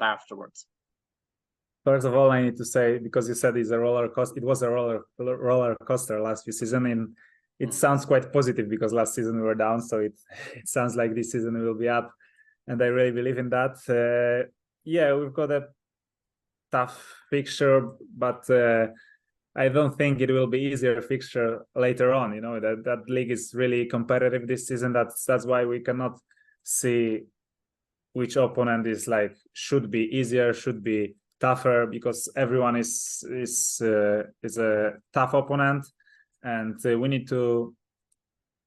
afterwards? First of all, I need to say, because you said it's a roller coaster, it was a roller coaster last few season, and it sounds quite positive because last season we were down, so it sounds like this season we will be up, and I really believe in that. Yeah, we've got a tough fixture, but I don't think it will be easier fixture later on. You know, that league is really competitive this season. That's why we cannot see which opponent is like should be easier, should be tougher, because everyone is a tough opponent, and we need to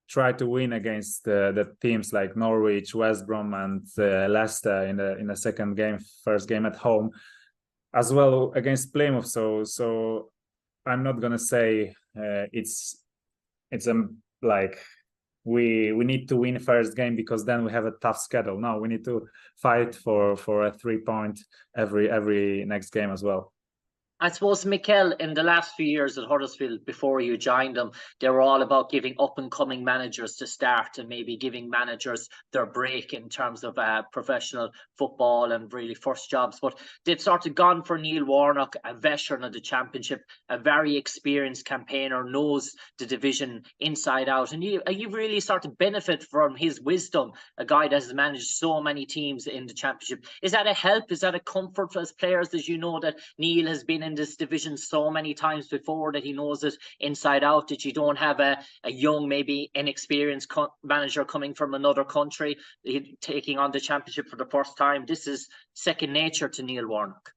try to win against the teams like Norwich, West Brom, and Leicester in the second game, first game at home, as well against Plymouth. So I'm not gonna say it's like we need to win first game because then we have a tough schedule. No, we need to fight for a 3 point every next game as well. I suppose, Michal, in the last few years at Huddersfield, before you joined them, they were all about giving up-and-coming managers to start and maybe giving managers their break in terms of professional football and really first jobs. But they've sort of gone for Neil Warnock, a veteran of the Championship, a very experienced campaigner, knows the division inside out. And you really sort of benefit from his wisdom, a guy that has managed so many teams in the Championship. Is that a help? Is that a comfort as players, as you know that Neil has been in this division so many times before, that he knows it inside out, that you don't have a young, maybe inexperienced manager coming from another country taking on the Championship for the first time? This is second nature to Neil Warnock.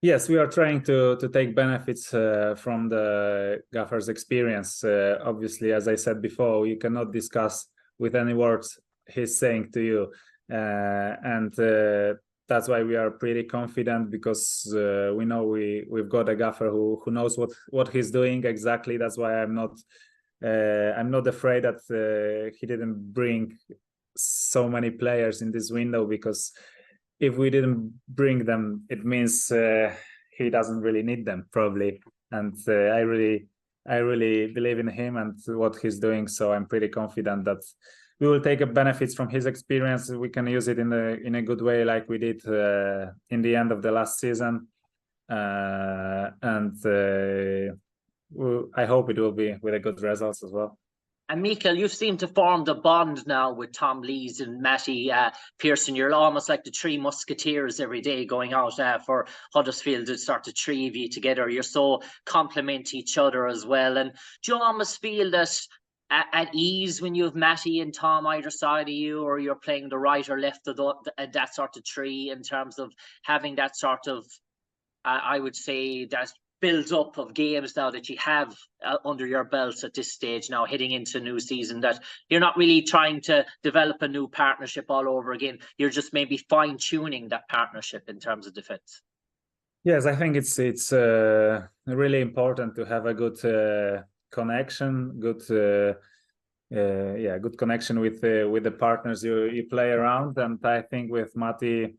Yes, we are trying to take benefits from the gaffer's experience. Obviously, as I said before, you cannot discuss with any words he's saying to you, and that's why we are pretty confident, because we know we've got a gaffer who knows what he's doing exactly. That's why I'm not afraid that he didn't bring so many players in this window, because if we didn't bring them, it means he doesn't really need them probably. And I really believe in him and what he's doing. So I'm pretty confident that we will take benefits from his experience. We can use it in a good way, like we did in the end of the last season, and I hope it will be with a good results as well. And Michal, you seem to form the bond now with Tom Lees and Matty Pearson. You're almost like the three musketeers every day going out for Huddersfield to start the three of you together. You're so complement each other as well. And do you almost feel that at ease when you have Matty and Tom either side of you, or you're playing the right or left of that sort of tree, in terms of having that sort of, I would say, that build up of games now that you have under your belts at this stage now, heading into a new season, that you're not really trying to develop a new partnership all over again. You're just maybe fine tuning that partnership in terms of defense. Yes, I think it's really important to have a good connection, good connection with the partners you play around. And I think with Matty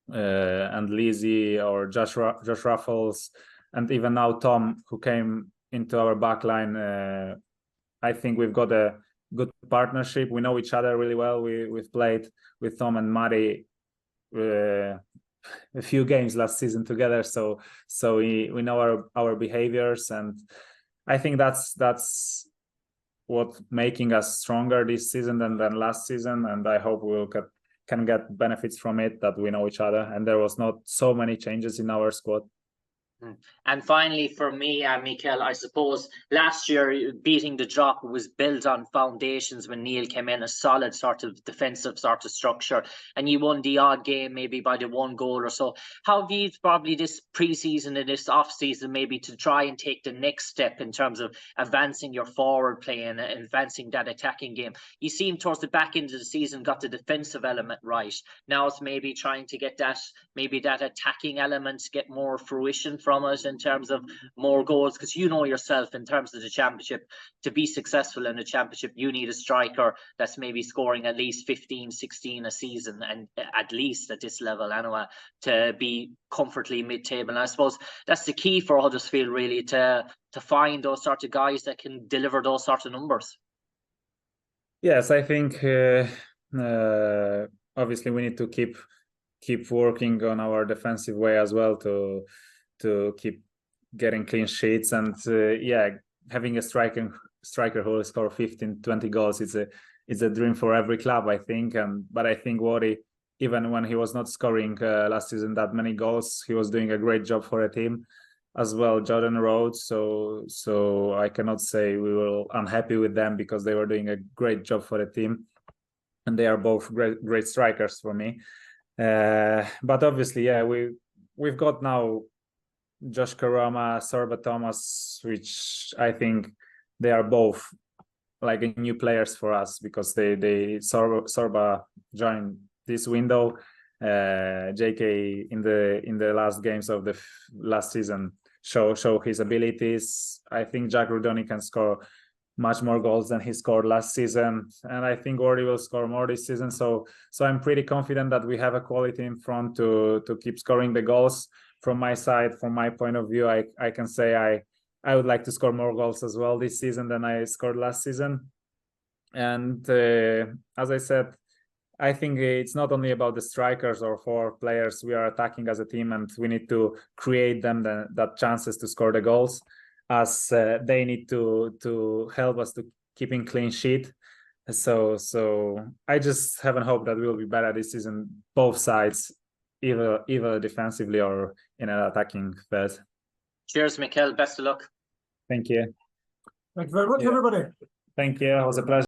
and Lizzie or Josh Ruffles, and even now Tom, who came into our backline, I think we've got a good partnership. We know each other really well. We've played with Tom and Matty a few games last season together, so we know our behaviors, and I think that's what making us stronger this season than last season. And I hope we'll can get benefits from it, that we know each other, and there was not so many changes in our squad. And finally, for me, Michal, I suppose last year beating the drop was built on foundations when Neil came in, a solid sort of defensive sort of structure, and you won the odd game maybe by the one goal or so. How have you probably this pre-season and this off-season maybe to try and take the next step in terms of advancing your forward play and advancing that attacking game? You seem towards the back end of the season got the defensive element right. Now it's maybe trying to get that attacking element get more fruition from it in terms of more goals, because you know yourself in terms of the Championship, to be successful in the Championship you need a striker that's maybe scoring at least 15, 16 a season, and at least at this level anyway, to be comfortably mid-table. And I suppose that's the key for Huddersfield, really, to find those sort of guys that can deliver those sort of numbers. Yes, I think obviously we need to keep keep working on our defensive way as well to keep getting clean sheets, and having a striker who will score 15-20 goals, it's a dream for every club, I think. But I think Wody, even when he was not scoring last season that many goals, he was doing a great job for a team as well. Jordan Rhodes, so I cannot say we were unhappy with them, because they were doing a great job for the team, and they are both great strikers for me. But obviously, we've got now Josh Karama, Sorba Thomas, which I think they are both like new players for us, because Sorba joined this window. JK in the last games of the last season show his abilities. I think Jack Rudoni can score much more goals than he scored last season, and I think Wardy will score more this season. So I'm pretty confident that we have a quality in front to keep scoring the goals. From my side, from my point of view, I can say I would like to score more goals as well this season than I scored last season. And as I said, I think it's not only about the strikers or forward players. We are attacking as a team, and we need to create them that chances to score the goals, as they need to help us to keeping clean sheet. So I just have a hope that we'll be better this season, both sides, either defensively or in an attacking phase. Cheers, Michal. Best of luck. Thank you. Thank you very much, everybody. Thank you. It was a pleasure.